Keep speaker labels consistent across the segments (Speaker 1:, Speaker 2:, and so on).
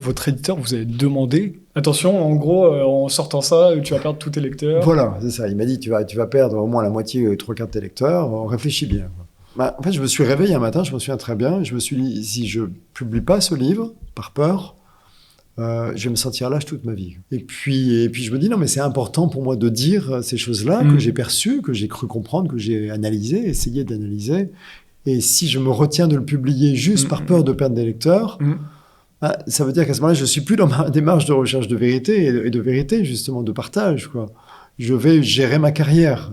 Speaker 1: votre éditeur vous avez demandé « Attention, en gros, en sortant ça, tu vas perdre tous tes lecteurs ».
Speaker 2: Voilà, c'est ça. Il m'a dit « Tu vas perdre au moins la moitié, 3/4 de tes lecteurs. Réfléchis bien. » En fait, je me suis réveillé un matin, je me souviens très bien, et je me suis dit « Si je publie pas ce livre, par peur, je vais me sentir lâche toute ma vie. » Et puis je me dis « Non, mais c'est important pour moi de dire ces choses-là que j'ai perçues, que j'ai cru comprendre, que j'ai analysées, essayé d'analyser. Et si je me retiens de le publier juste par peur de perdre des lecteurs, ça veut dire qu'à ce moment-là, je ne suis plus dans ma démarche de recherche de vérité et de vérité, justement, de partage, quoi. Je vais gérer ma carrière.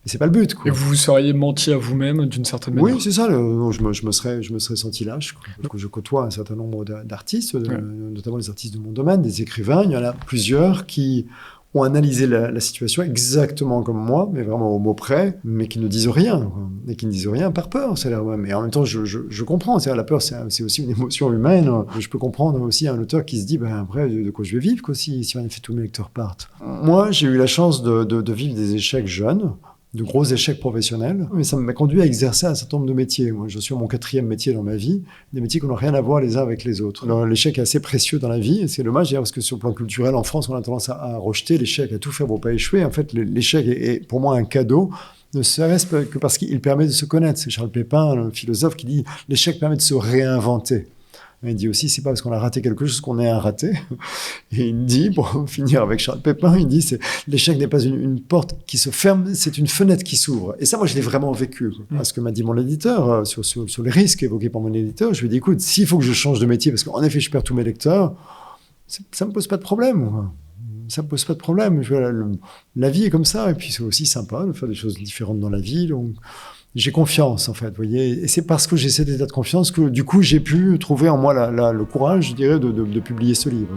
Speaker 2: Et ce n'est pas le but, quoi.
Speaker 1: Et vous seriez menti à vous-même d'une certaine manière.
Speaker 2: Oui, c'est ça. Je me serais senti lâche, quoi. Parce que je côtoie un certain nombre d'artistes, notamment les artistes de mon domaine, des écrivains. Il y en a plusieurs qui ont analysé la situation exactement comme moi, mais vraiment au mot près, mais qui ne disent rien, quoi. Et qui ne disent rien par peur. C'est-à-dire, mais en même temps, je comprends. C'est-à-dire, la peur, c'est aussi une émotion humaine. Je peux comprendre aussi un auteur qui se dit, après, de quoi je vais vivre, quoi, si en effet tous mes lecteurs partent. Moi, j'ai eu la chance de vivre des échecs jeunes, de gros échecs professionnels, mais ça m'a conduit à exercer un certain nombre de métiers. Moi, je suis à mon 4e métier dans ma vie, des métiers qui n'ont rien à voir les uns avec les autres. Alors, l'échec est assez précieux dans la vie, et c'est dommage d'ailleurs, parce que sur le plan culturel, en France, on a tendance à rejeter l'échec, à tout faire pour pas échouer. En fait, l'échec est pour moi un cadeau, ne serait-ce que parce qu'il permet de se connaître. C'est Charles Pépin, le philosophe, qui dit « l'échec permet de se réinventer ». Il dit aussi, c'est pas parce qu'on a raté quelque chose qu'on est un raté. Et il dit, pour finir avec Charles Pépin, il dit, l'échec n'est pas une porte qui se ferme, c'est une fenêtre qui s'ouvre. Et ça, moi, je l'ai vraiment vécu. Ce que m'a dit mon éditeur, sur les risques évoqués par mon éditeur, je lui ai dit, écoute, s'il faut que je change de métier, parce qu'en effet, je perds tous mes lecteurs, ça me pose pas de problème. Ça me pose pas de problème. La vie est comme ça, et puis c'est aussi sympa de faire des choses différentes dans la vie, donc j'ai confiance, en fait, vous voyez. Et c'est parce que j'ai cet état de confiance que, du coup, j'ai pu trouver en moi le courage, je dirais, de publier ce livre.